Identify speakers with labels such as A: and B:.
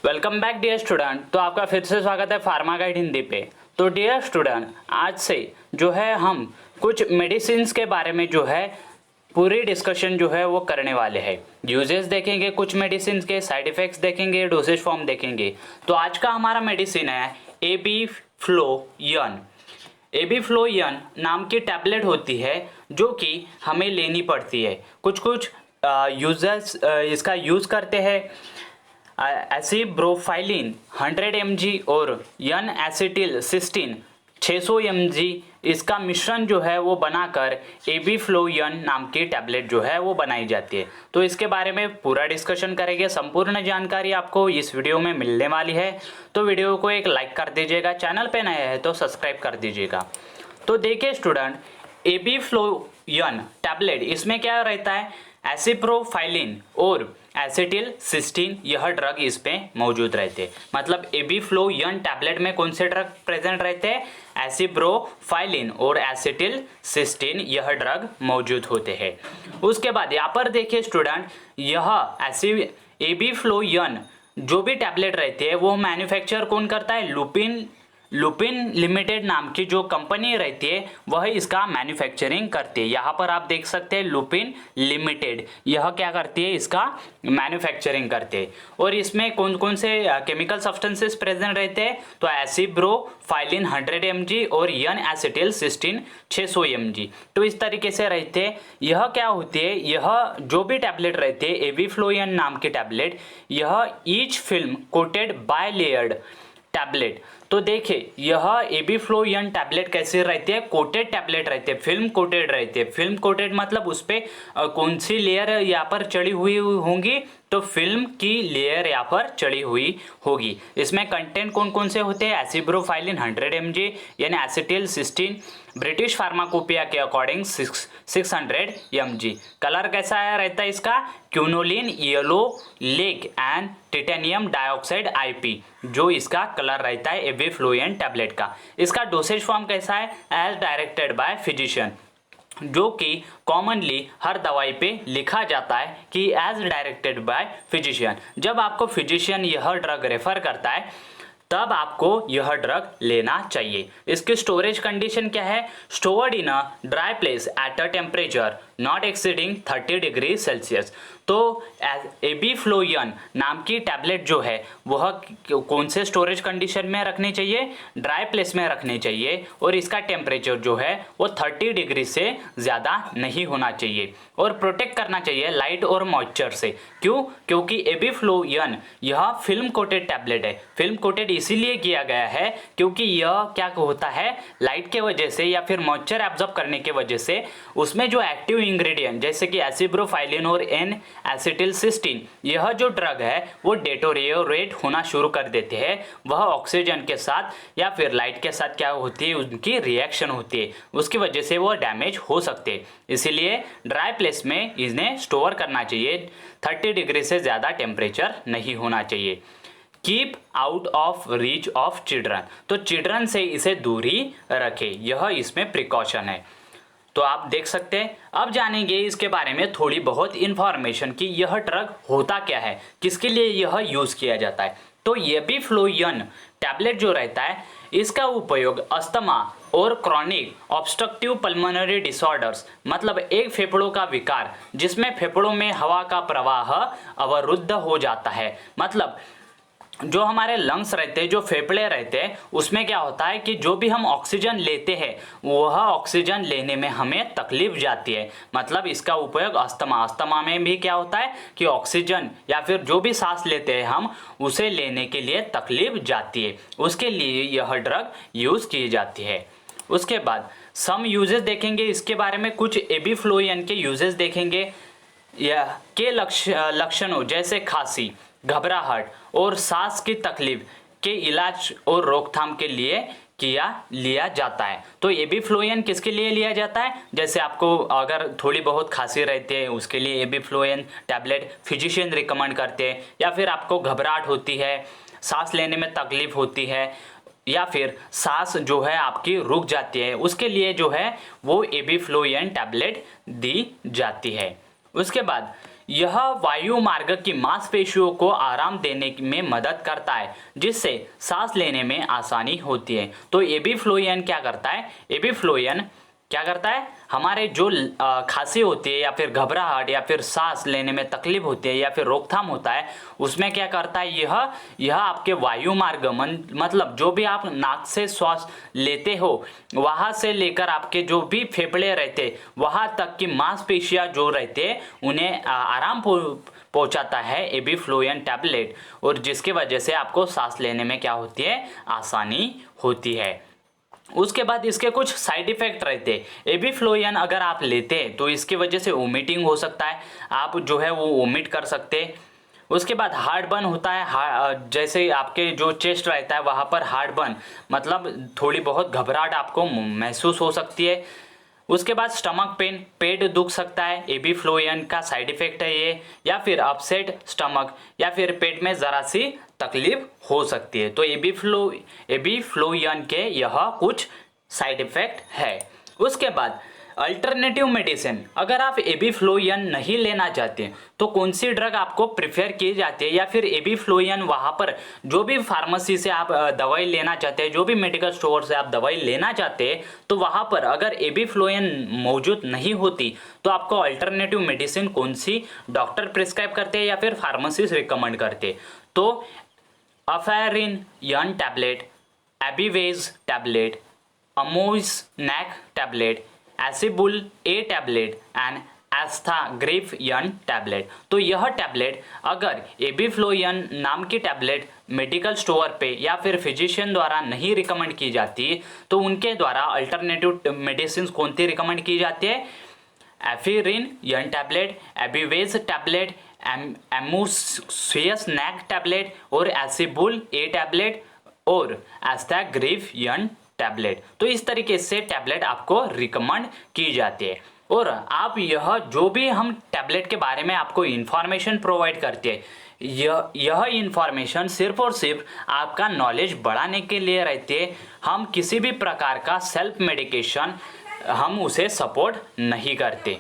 A: Welcome back dear student. तो आपका फिर से स्वागत है फार्मा गाइड हिंदी पे। तो डियर स्टूडेंट, आज से जो है हम कुछ मेडिसिन्स के बारे में जो है पूरी डिस्कशन जो है वो करने वाले हैं। यूजेस देखेंगे, कुछ मेडिसिन के साइड इफेक्ट्स देखेंगे, डोसेज फॉर्म देखेंगे। तो आज का हमारा मेडिसिन है एबीफ्लोयन। एबीफ्लोयन नाम की टैबलेट होती है जो कि हमें लेनी पड़ती है। कुछ यूजर्स इसका यूज़ करते हैं। एसिब्रोफाइलिन 100 mg और यन एसिटिल सिस्टीन 600 mg इसका मिश्रण जो है वो बनाकर एबीफ्लोयन नाम की टैबलेट जो है वो बनाई जाती है। तो इसके बारे में पूरा डिस्कशन करेंगे। संपूर्ण जानकारी आपको इस वीडियो में मिलने वाली है। तो वीडियो को एक लाइक कर दीजिएगा, चैनल पे नया है तो सब्सक्राइब कर दीजिएगा। तो देखिए स्टूडेंट, एबीफ्लोयन टैबलेट इसमें क्या रहता है, एसिप्रोफाइलिन और एसिटिल सिस्टीन यह ड्रग इस पे मौजूद रहते हैं। मतलब एबीफ्लोयन टैबलेट में कौन से ड्रग प्रेजेंट रहते हैं, एसिप्रोफाइलिन और एसिटिल सिस्टीन यह ड्रग मौजूद होते हैं। उसके बाद यहाँ पर देखिए स्टूडेंट, यह एबीफ्लोयन जो भी टैबलेट रहते हैं वो मैन्युफैक्चर कौन करता है, लुपिन लिमिटेड नाम की जो कंपनी रहती है वह इसका मैन्युफैक्चरिंग करती है। यहाँ पर आप देख सकते हैं लुपिन लिमिटेड यह क्या करती है, इसका मैन्युफैक्चरिंग करते हैं। और इसमें कौन कौन से केमिकल सब्सटेंसेस प्रेजेंट रहते हैं, तो एसिब्रोफाइलिन 100 mg और यन एसिटिल सिस्टीन 600 mg। तो इस तरीके से रहते हैं। यह क्या होती है, यह जो भी टैबलेट रहते हैं एबीफ्लोयन नाम की टैबलेट, यह each film coated bilayered tablet. तो देखिए यह एबीफ्लोयन टैबलेट कैसे रहती है, कोटेड टैबलेट रहती है, फिल्म कोटेड रहती है। फिल्म कोटेड मतलब उस पर कौन सी लेयर यहाँ पर चढ़ी हुई होंगी, तो फिल्म की लेयर यहाँ पर चढ़ी हुई होगी। इसमें कंटेंट कौन कौन से होते हैं, एसिब्रोफाइलिन 100 mg यानी एसिटिल सिस्टीन ब्रिटिश फार्माकोपिया के अकॉर्डिंग 600 mg। कलर कैसा रहता है इसका, quinoline yellow lake and titanium dioxide IP जो इसका कलर रहता है एबीफ्लोयन टैबलेट का। इसका डोसेज फॉर्म कैसा है, एज डायरेक्टेड बाय फिजिशियन, जो कि कॉमनली हर दवाई पे लिखा जाता है कि एज डायरेक्टेड बाय फिजिशियन। जब आपको फिजिशियन यह ड्रग रेफर करता है तब आपको यह ड्रग लेना चाहिए। इसकी स्टोरेज कंडीशन क्या है, stored in a dry place at a temperature not exceeding 30 degree Celsius. तो एबीफ्लोयन नाम की टैबलेट जो है वह कौन से स्टोरेज कंडीशन में रखनी चाहिए, ड्राई प्लेस में रखनी चाहिए। और इसका टेम्परेचर जो है वो 30 डिग्री से ज़्यादा नहीं होना चाहिए और प्रोटेक्ट करना चाहिए लाइट और मॉइस्चर से। क्यों, क्योंकि एबीफ्लोयन यह फिल्म कोटेड टैबलेट है। फिल्म कोटेड इसीलिए किया गया है क्योंकि यह क्या होता है, लाइट के वजह से या फिर मॉइस्चर एब्जॉर्ब करने के वजह से उसमें जो एक्टिव इंग्रेडिएंट जैसे कि एसिब्रोफाइलिन और एन एसिटिल सिस्टीन यह जो ड्रग है वो डेटोरियोरेट होना शुरू कर देते हैं। वह ऑक्सीजन के साथ या फिर लाइट के साथ क्या होती है, उनकी रिएक्शन होती है, उसकी वजह से वो डैमेज हो सकते हैं। इसीलिए ड्राई प्लेस में इन्हें स्टोर करना चाहिए, 30 डिग्री से ज़्यादा टेम्परेचर नहीं होना चाहिए। Keep out of reach of children, तो चिल्ड्रन से इसे दूरी रखें, यह इसमें प्रिकॉशन है। तो आप देख सकते हैं। अब जानेंगे इसके बारे में थोड़ी बहुत इंफॉर्मेशन कि यह ड्रग होता क्या है, किसके लिए यह यूज़ किया जाता है। तो एबीफ्लोयन टैबलेट जो रहता है इसका उपयोग अस्थमा और क्रॉनिक ऑब्स्ट्रक्टिव पल्मोनरी डिसऑर्डर्स, मतलब एक फेफड़ों का विकार जिसमें फेफड़ों में हवा का प्रवाह अवरुद्ध हो जाता है। मतलब जो हमारे लंग्स रहते हैं, जो फेफड़े रहते हैं, उसमें क्या होता है कि जो भी हम ऑक्सीजन लेते हैं वह ऑक्सीजन लेने में हमें तकलीफ जाती है। मतलब इसका उपयोग अस्थमा में भी क्या होता है कि ऑक्सीजन या फिर जो भी सांस लेते हैं हम उसे लेने के लिए तकलीफ जाती है, उसके लिए यह ड्रग यूज़ की जाती है। उसके बाद सम यूजेस देखेंगे इसके बारे में, कुछ एबीफ्लोयन के यूजेस देखेंगे। यह के लक्षणों जैसे खांसी, घबराहट और सांस की तकलीफ के इलाज और रोकथाम के लिए लिया जाता है। तो एबीफ्लोयन किसके लिए लिया जाता है, जैसे आपको अगर थोड़ी बहुत खांसी रहती है उसके लिए एबीफ्लोयन टैबलेट फिजिशियन रिकमेंड करते हैं, या फिर आपको घबराहट होती है, सांस लेने में तकलीफ होती है, या फिर सांस जो है आपकी रुक जाती है, उसके लिए जो है वो एबीफ्लोयन टैबलेट दी जाती है। उसके बाद यह वायु मार्ग की मांसपेशियों को आराम देने में मदद करता है, जिससे सांस लेने में आसानी होती है। तो एबीफ्लोयन क्या करता है? एबीफ्लोयन क्या करता है? हमारे जो खांसी होती है या फिर घबराहट या फिर सांस लेने में तकलीफ होती है या फिर रोकथाम होता है, उसमें क्या करता है? यह आपके वायु मार्ग मतलब जो भी आप नाक से श्वास लेते हो वहाँ से लेकर आपके जो भी फेफड़े रहते वहाँ तक की मांसपेशियाँ जो रहते उन्हें आराम पहुंचाता है एबीफ्लोयन टैबलेट, और जिसकी वजह से आपको सांस लेने में क्या होती है? आसानी होती है। उसके बाद इसके कुछ साइड इफेक्ट रहते हैं। एबीफ्लोयन अगर आप लेते हैं तो इसकी वजह से वोमिटिंग हो सकता है, आप जो है वो वोमिट कर सकते हैं। उसके बाद हार्ट बर्न होता है, जैसे आपके जो चेस्ट रहता है वहाँ पर हार्ट बर्न मतलब थोड़ी बहुत घबराहट आपको महसूस हो सकती है। उसके बाद स्टमक पेन, पेट दुख सकता है, एबीफ्लोयन का साइड इफेक्ट है ये, या फिर अपसेट स्टमक या फिर पेट में ज़रा सी तकलीफ हो सकती है। तो एबीफ्लोयन के यह कुछ साइड इफेक्ट है। उसके बाद अल्टरनेटिव मेडिसिन, अगर आप एबीफ्लोयन नहीं लेना चाहते तो कौन सी ड्रग आपको प्रिफेयर की जाती है, या फिर एबीफ्लोयन वहाँ पर जो भी फार्मेसी से आप दवाई लेना चाहते हैं, जो भी मेडिकल स्टोर से आप दवाई लेना चाहते हैं, तो वहाँ पर अगर एबीफ्लोयन मौजूद नहीं होती तो आपको अल्टरनेटिव मेडिसिन कौन सी डॉक्टर प्रिस्क्राइब करते हैं या फिर फार्मेसी रिकमेंड करते? तो अफेरिन यन टैबलेट, एबीवेज टैबलेट, अमोइसनैक टैबलेट, एसिबुल ए टैबलेट एंड एस्थाग्रिफयन टैबलेट। तो यह टैबलेट अगर एबीफ्लोयन नाम की टैबलेट मेडिकल स्टोर पे या फिर फिजिशियन द्वारा नहीं रिकमेंड की जाती तो उनके द्वारा अल्टरनेटिव मेडिसिन कौन सी रिकमेंड की जाती है? एफिरिन यन टैबलेट, एबीवेज टैबलेट, एमोसियसनैक टैबलेट और एसिबुल ए टैबलेट और एस्थाग्रिफयन टैबलेट। तो इस तरीके से टैबलेट आपको रिकमेंड की जाती है। और आप यह जो भी हम टैबलेट के बारे में आपको इन्फॉर्मेशन प्रोवाइड करते हैं, यह इन्फॉर्मेशन सिर्फ और सिर्फ आपका नॉलेज बढ़ाने के लिए रहती है। हम किसी भी प्रकार का सेल्फ मेडिकेशन हम उसे सपोर्ट नहीं करते।